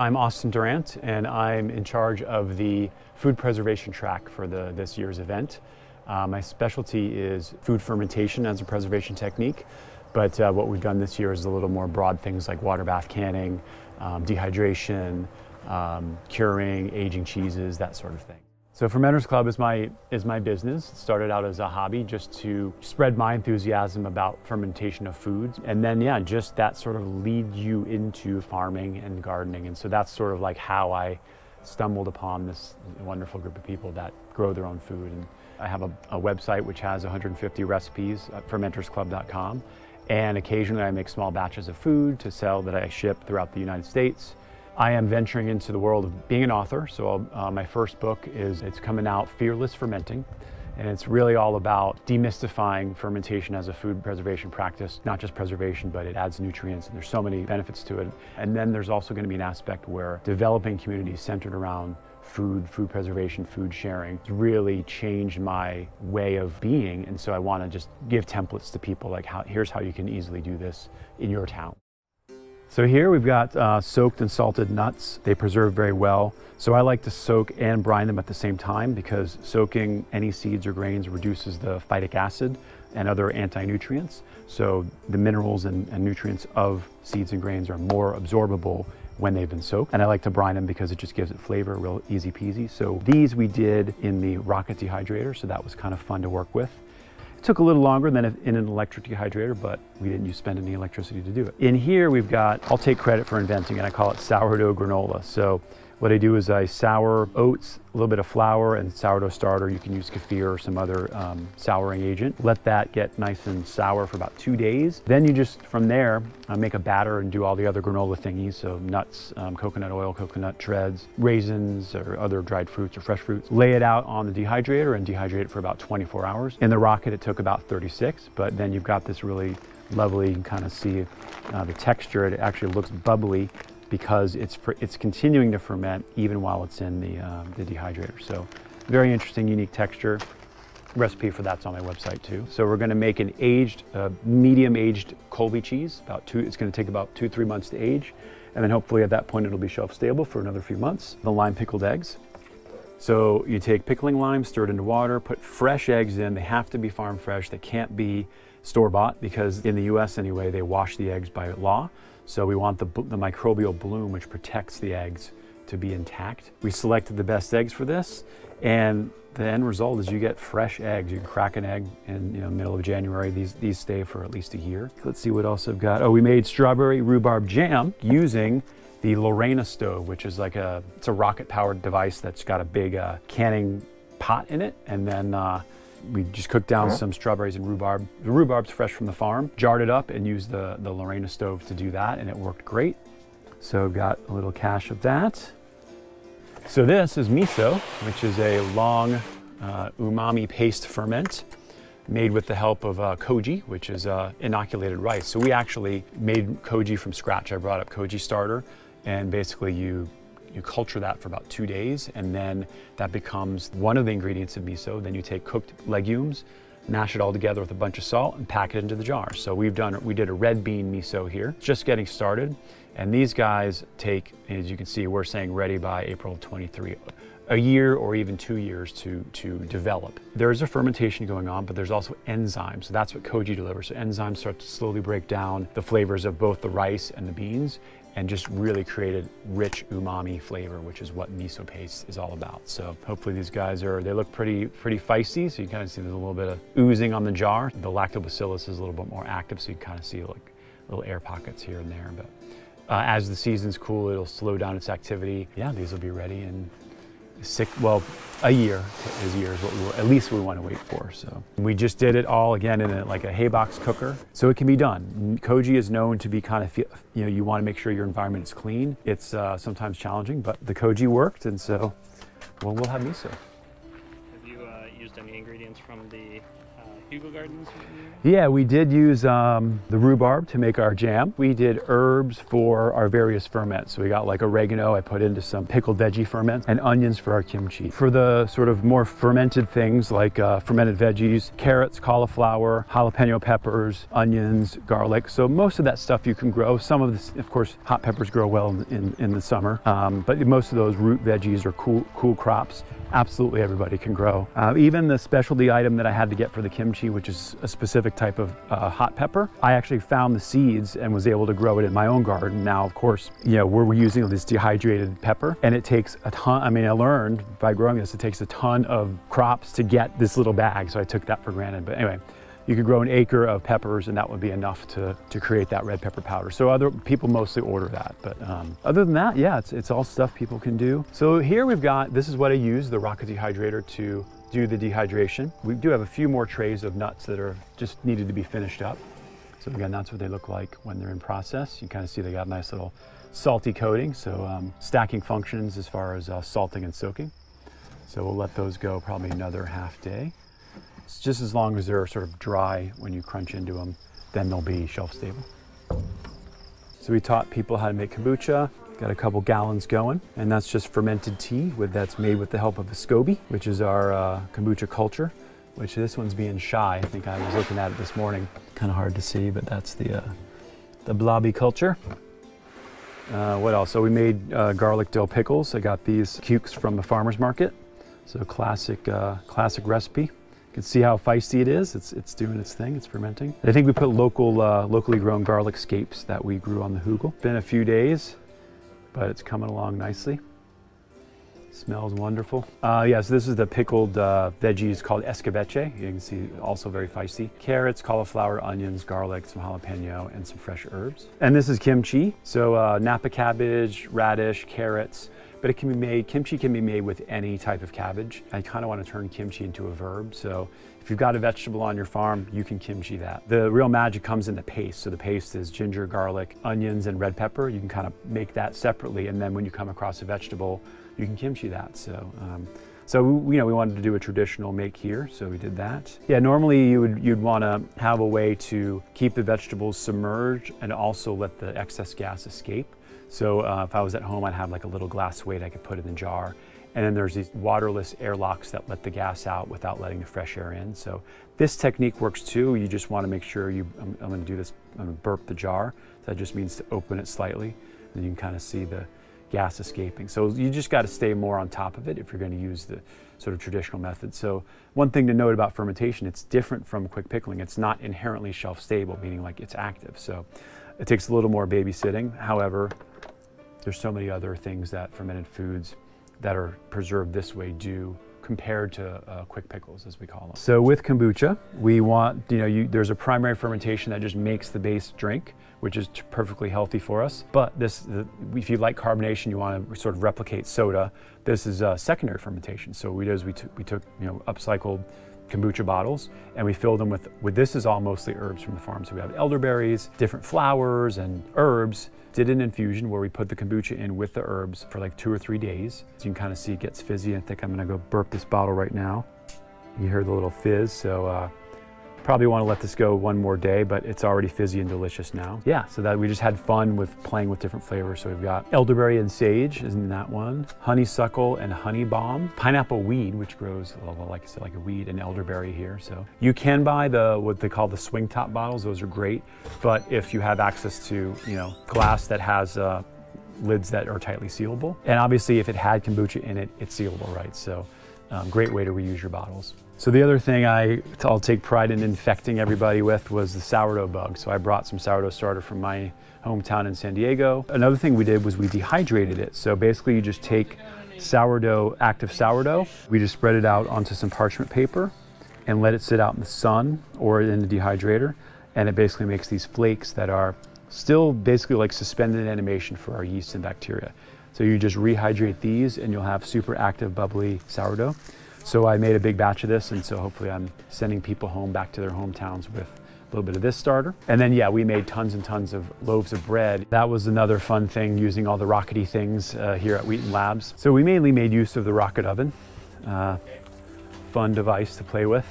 I'm Austin Durant, and I'm in charge of the food preservation track for this year's event. My specialty is food fermentation as a preservation technique, but what we've done this year is a little more broad things like water bath canning, dehydration, curing, aging cheeses, that sort of thing. So Fermenters Club is my business. It started out as a hobby just to spread my enthusiasm about fermentation of foods. And then, yeah, just that sort of leads you into farming and gardening. And so that's sort of like how I stumbled upon this wonderful group of people that grow their own food. And I have a website which has 150 recipes at fermentersclub.com. And occasionally I make small batches of food to sell that I ship throughout the United States. I am venturing into the world of being an author, so my first book it's coming out, Fearless Fermenting, and it's really all about demystifying fermentation as a food preservation practice. Not just preservation, but it adds nutrients, and there's so many benefits to it. And then there's also going to be an aspect where developing communities centered around food preservation, food sharing, has really changed my way of being, and so I want to just give templates to people like, here's how you can easily do this in your town. So here we've got soaked and salted nuts. They preserve very well. So I like to soak and brine them at the same time because soaking any seeds or grains reduces the phytic acid and other anti-nutrients. So the minerals and nutrients of seeds and grains are more absorbable when they've been soaked. And I like to brine them because it just gives it flavor, real easy peasy. So these we did in the rocket dehydrator, so that was kind of fun to work with. It took a little longer than in an electric dehydrator, but we didn't spend any electricity to do it. In here we've got, I'll take credit for inventing it, I call it sourdough granola. So what I do is I sour oats, a little bit of flour, and sourdough starter. You can use kefir or some other souring agent. Let that get nice and sour for about 2 days. Then you just, from there, make a batter and do all the other granola thingies. So nuts, coconut oil, coconut shreds, raisins, or other dried fruits or fresh fruits. Lay it out on the dehydrator and dehydrate it for about 24 hours. In the rocket, it took about 36, but then you've got this really lovely, you can kind of see the texture. It actually looks bubbly, because it's continuing to ferment even while it's in the dehydrator. So very interesting, unique texture. Recipe for that's on my website too. So we're going to make an aged, medium aged Colby cheese. It's going to take about 2-3 months to age, and then hopefully at that point it'll be shelf stable for another few months. The lime pickled eggs. So you take pickling lime, stir it into water, put fresh eggs in. They have to be farm fresh. They can't be store-bought because in the US anyway, they wash the eggs by law. So we want the microbial bloom, which protects the eggs, to be intact. We selected the best eggs for this, and the end result is you get fresh eggs. You can crack an egg in middle of January. These stay for at least a year. Let's see what else I've got. Oh, we made strawberry rhubarb jam using the Lorena stove, which is like it's a rocket-powered device that's got a big canning pot in it, and then we just cooked down some strawberries and rhubarb. The rhubarb's fresh from the farm. Jarred it up and used the Lorena stove to do that, and it worked great. So I've got a little cache of that. So this is miso, which is a long umami paste ferment made with the help of koji, which is inoculated rice. So we actually made koji from scratch. I brought up koji starter, and basically you culture that for about 2 days, and then that becomes one of the ingredients of miso. Then you take cooked legumes, mash it all together with a bunch of salt, and pack it into the jar. So we did a red bean miso here, just getting started. And these guys take, as you can see, we're saying ready by April 23, a year or even 2 years to develop. There's a fermentation going on, but there's also enzymes. So that's what koji delivers. So enzymes start to slowly break down the flavors of both the rice and the beans, and just really created rich umami flavor, which is what miso paste is all about. So hopefully these guys they look pretty feisty. So you kind of see there's a little bit of oozing on the jar. The lactobacillus is a little bit more active, so you kind of see like little air pockets here and there. But as the seasons cool, it'll slow down its activity. Yeah, these will be ready in a year is what at least we want to wait for. So we just did it all again in like a hay box cooker, so it can be done. Koji is known to be kind of, you want to make sure your environment is clean. It's sometimes challenging, but the koji worked, and so we'll have miso. Have you used any ingredients from the Hugo Gardens? Yeah, we did use the rhubarb to make our jam. We did herbs for our various ferments. So we got like oregano, I put into some pickled veggie ferment, and onions for our kimchi. For the sort of more fermented things like fermented veggies, carrots, cauliflower, jalapeno peppers, onions, garlic. So most of that stuff you can grow. Some of this, of course, hot peppers grow well in the summer, but most of those root veggies are cool crops. Absolutely everybody can grow. Even the specialty item that I had to get for the kimchi, which is a specific type of hot pepper, I actually found the seeds and was able to grow it in my own garden. Now, of course, you know, we're using this dehydrated pepper, and it takes a ton. I mean, I learned by growing this, it takes a ton of crops to get this little bag, so I took that for granted. But anyway, you could grow an acre of peppers and that would be enough to create that red pepper powder. So other people mostly order that, but other than that, yeah, it's all stuff people can do. So here we've got, this is what I use, the rocket dehydrator to do the dehydration. We do have a few more trays of nuts that are just needed to be finished up. So again, that's what they look like when they're in process. You kind of see they got a nice little salty coating. So stacking functions as far as salting and soaking. So we'll let those go probably another half day. It's just as long as they're sort of dry when you crunch into them, then they'll be shelf stable. So we taught people how to make kombucha. Got a couple gallons going, and that's just fermented tea that's made with the help of a SCOBY, which is our kombucha culture, which this one's being shy. I think I was looking at it this morning. Kind of hard to see, but that's the blobby culture. What else? So we made garlic dill pickles. I got these cukes from the farmer's market. So classic recipe. You can see how feisty it is. It's doing its thing. It's fermenting. I think we put locally grown garlic scapes that we grew on the hugel. Been a few days, but it's coming along nicely. Smells wonderful. Yeah, so this is the pickled veggies called escabeche. You can see also very feisty. Carrots, cauliflower, onions, garlic, some jalapeno, and some fresh herbs. And this is kimchi. So Napa cabbage, radish, carrots. But it can be made, kimchi can be made with any type of cabbage. I kind of want to turn kimchi into a verb. So if you've got a vegetable on your farm, you can kimchi that. The real magic comes in the paste. So the paste is ginger, garlic, onions, and red pepper. You can kind of make that separately. And then when you come across a vegetable, you can kimchi that. So we wanted to do a traditional make here, so we did that. Yeah, normally you'd want to have a way to keep the vegetables submerged and also let the excess gas escape. So if I was at home, I'd have like a little glass weight I could put in the jar. And then there's these waterless airlocks that let the gas out without letting the fresh air in. So this technique works too. You just want to make sure I'm going to do this, I'm going to burp the jar. That just means to open it slightly. And you can kind of see the gas escaping. So you just got to stay more on top of it if you're going to use the sort of traditional method. So one thing to note about fermentation, it's different from quick pickling. It's not inherently shelf stable, meaning like it's active. So it takes a little more babysitting. However, there's so many other things that fermented foods that are preserved this way do compared to quick pickles, as we call them. So with kombucha, we want, there's a primary fermentation that just makes the base drink, which is perfectly healthy for us. But if you like carbonation, you want to sort of replicate soda, this is a secondary fermentation. So we took upcycled kombucha bottles and we filled them with this is all mostly herbs from the farm. So we have elderberries, different flowers and herbs. Did an infusion where we put the kombucha in with the herbs for like 2 or 3 days. So you can kind of see it gets fizzy. I think I'm gonna go burp this bottle right now. You hear the little fizz, so probably want to let this go one more day, but it's already fizzy and delicious now. Yeah, so that we just had fun with playing with different flavors. So we've got elderberry and sage, isn't that one? Honeysuckle and honey balm. Pineapple weed, which grows, like I said, like a weed, and elderberry here. So you can buy what they call the swing top bottles. Those are great. But if you have access to, glass that has lids that are tightly sealable, and obviously if it had kombucha in it, it's sealable, right? So great way to reuse your bottles. So the other thing I'll take pride in infecting everybody with was the sourdough bug. So I brought some sourdough starter from my hometown in San Diego. Another thing we did was we dehydrated it. So basically you just take sourdough, active sourdough, we just spread it out onto some parchment paper and let it sit out in the sun or in the dehydrator. And it basically makes these flakes that are still basically like suspended animation for our yeast and bacteria. So you just rehydrate these and you'll have super active, bubbly sourdough. So I made a big batch of this, and so hopefully I'm sending people home back to their hometowns with a little bit of this starter. And then yeah, we made tons and tons of loaves of bread. That was another fun thing, using all the rockety things here at Wheaton Labs. So we mainly made use of the rocket oven. Fun device to play with.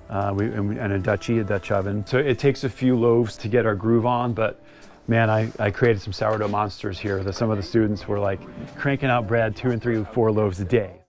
and a Dutch oven. So it takes a few loaves to get our groove on, but man, I created some sourdough monsters here. Some of the students were like cranking out bread 2 and 3 and 4 loaves a day.